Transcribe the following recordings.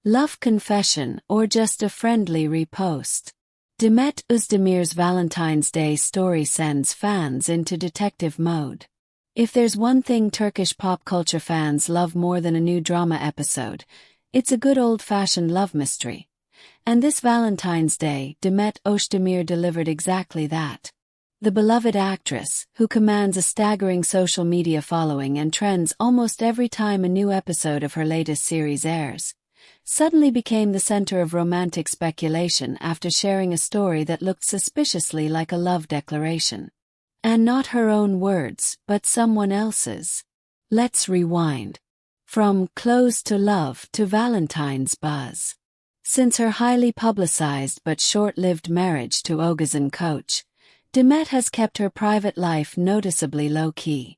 love confession, or just a friendly repost. Demet Özdemir's Valentine's Day story sends fans into detective mode. If there's one thing Turkish pop culture fans love more than a new drama episode, it's a good old-fashioned love mystery. And this Valentine's Day, Demet Özdemir delivered exactly that. The beloved actress, who commands a staggering social media following and trends almost every time a new episode of her latest series airs, suddenly became the center of romantic speculation after sharing a story that looked suspiciously like a love declaration. And not her own words, but someone else's. Let's rewind. From close to love to Valentine's buzz. Since her highly publicized but short-lived marriage to Engin Kocagöz, Demet has kept her private life noticeably low-key.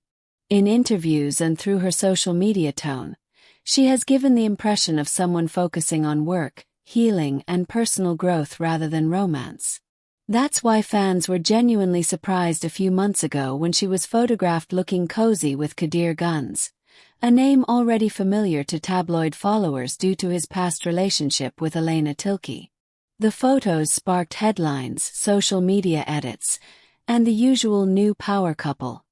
In interviews and through her social media tone, she has given the impression of someone focusing on work, healing, and personal growth rather than romance. That's why fans were genuinely surprised a few months ago when she was photographed looking cozy with Kadir Güneş, a name already familiar to tabloid followers due to his past relationship with Aleyna Tilki. The photos sparked headlines, social media edits, and the usual new power couple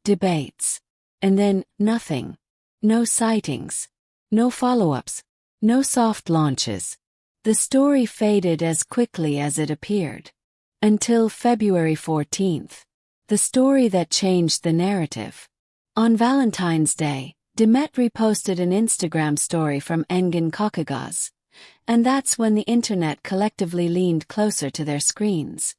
debates. And then, nothing. No sightings. No follow-ups. No soft launches. The story faded as quickly as it appeared. Until February 14th. The story that changed the narrative. On Valentine's Day, Demet reposted an Instagram story from Engin Kocagöz. And that's when the internet collectively leaned closer to their screens.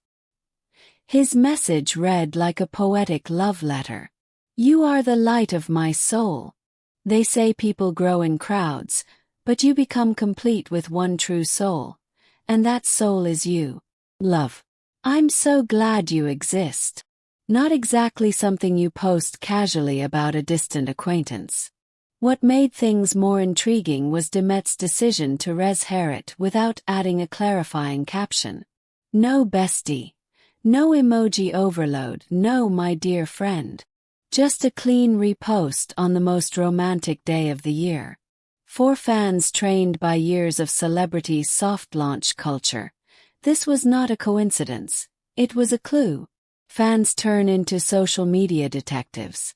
His message read like a poetic love letter. "You are the light of my soul. They say people grow in crowds, but you become complete with one true soul. And that soul is you. Love. I'm so glad you exist." Not exactly something you post casually about a distant acquaintance. What made things more intriguing was Demet's decision to res-hair it without adding a clarifying caption. No bestie. No emoji overload, no my dear friend. Just a clean repost on the most romantic day of the year. For fans trained by years of celebrity soft launch culture, this was not a coincidence, it was a clue. Fans turn into social media detectives.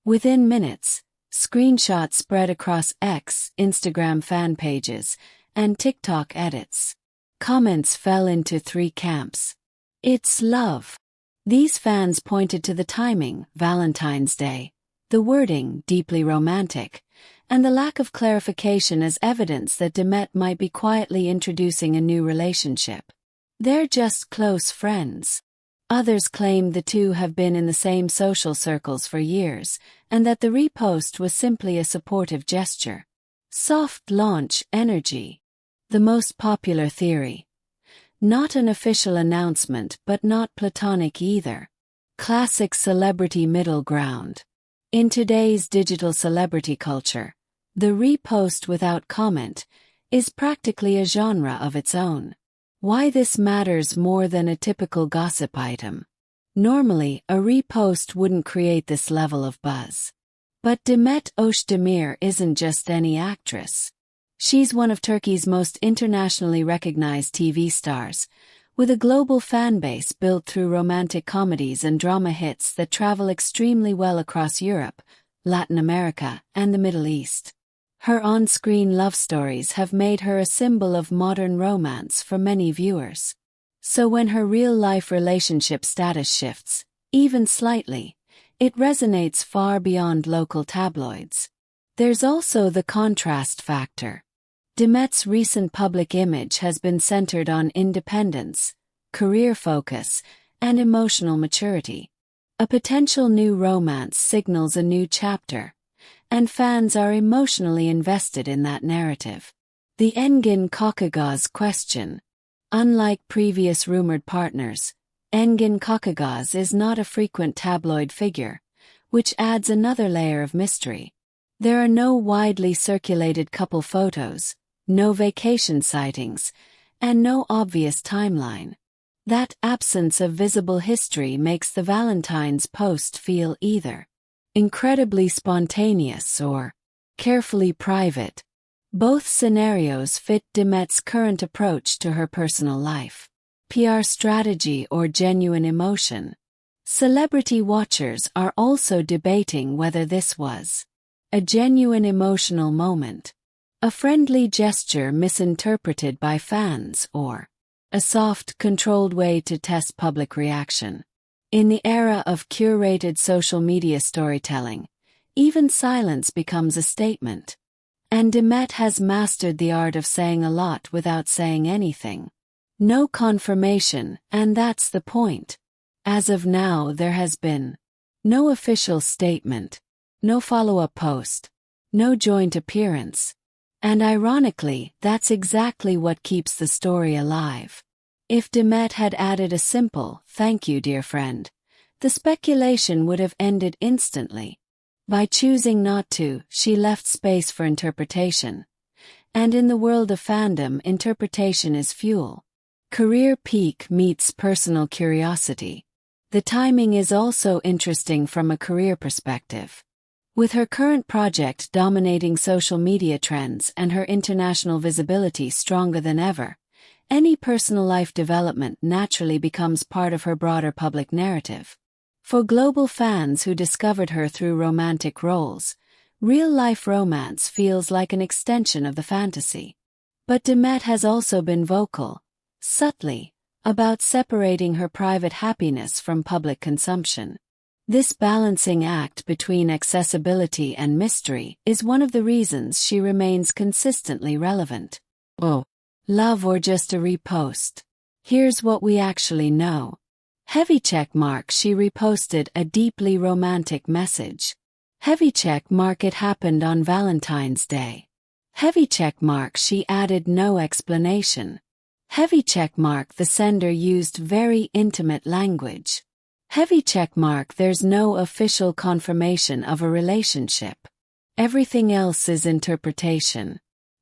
Within minutes, screenshots spread across X, Instagram fan pages, and TikTok edits. Comments fell into three camps. It's love. These fans pointed to the timing, Valentine's Day, the wording, deeply romantic, and the lack of clarification as evidence that Demet might be quietly introducing a new relationship. They're just close friends. Others claim the two have been in the same social circles for years, and that the repost was simply a supportive gesture. Soft launch energy. The most popular theory. Not an official announcement, but not platonic either. Classic celebrity middle ground. In today's digital celebrity culture, the repost without comment is practically a genre of its own. Why this matters more than a typical gossip item. Normally, a repost wouldn't create this level of buzz. But Demet Özdemir isn't just any actress. She's one of Turkey's most internationally recognized TV stars, with a global fan base built through romantic comedies and drama hits that travel extremely well across Europe, Latin America, and the Middle East. Her on-screen love stories have made her a symbol of modern romance for many viewers. So when her real-life relationship status shifts, even slightly, it resonates far beyond local tabloids. There's also the contrast factor. Demet's recent public image has been centered on independence, career focus, and emotional maturity. A potential new romance signals a new chapter, and fans are emotionally invested in that narrative. The Engin Kocagöz question. Unlike previous rumored partners, Engin Kocagöz is not a frequent tabloid figure, which adds another layer of mystery. There are no widely circulated couple photos, no vacation sightings, and no obvious timeline. That absence of visible history makes the Valentine's post feel either incredibly spontaneous or carefully private. Both scenarios fit Demet's current approach to her personal life. PR strategy or genuine emotion? Celebrity watchers are also debating whether this was a genuine emotional moment, a friendly gesture misinterpreted by fans, or a soft, controlled way to test public reaction. In the era of curated social media storytelling, even silence becomes a statement. And Demet has mastered the art of saying a lot without saying anything. No confirmation, and that's the point. As of now, there has been no official statement, no follow-up post, no joint appearance. And ironically, that's exactly what keeps the story alive. If Demet had added a simple, "Thank you, dear friend," the speculation would have ended instantly. By choosing not to, she left space for interpretation. And in the world of fandom, interpretation is fuel. Career peak meets personal curiosity. The timing is also interesting from a career perspective. With her current project dominating social media trends and her international visibility stronger than ever, any personal life development naturally becomes part of her broader public narrative. For global fans who discovered her through romantic roles, real-life romance feels like an extension of the fantasy. But Demet has also been vocal, subtly, about separating her private happiness from public consumption. This balancing act between accessibility and mystery is one of the reasons she remains consistently relevant. Oh, love or just a repost? Here's what we actually know. Heavy check mark, she reposted a deeply romantic message. Heavy check mark, it happened on Valentine's Day. Heavy check mark, she added no explanation. Heavy check mark, the sender used very intimate language. Heavy check mark, there's no official confirmation of a relationship. Everything else is interpretation.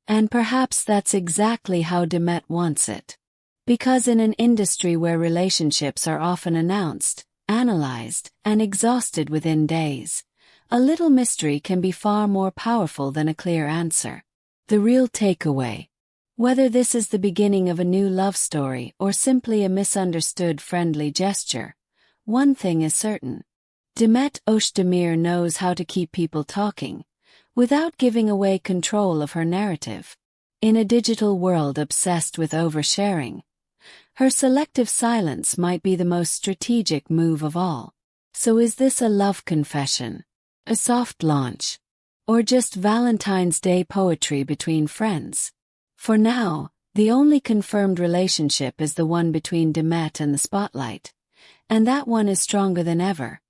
And perhaps that's exactly how Demet wants it. Because in an industry where relationships are often announced, analyzed, and exhausted within days, a little mystery can be far more powerful than a clear answer. The real takeaway. Whether this is the beginning of a new love story or simply a misunderstood friendly gesture, one thing is certain. Demet Özdemir knows how to keep people talking, without giving away control of her narrative. In a digital world obsessed with oversharing, her selective silence might be the most strategic move of all. So is this a love confession? A soft launch? Or just Valentine's Day poetry between friends? For now, the only confirmed relationship is the one between Demet and the spotlight. And that one is stronger than ever.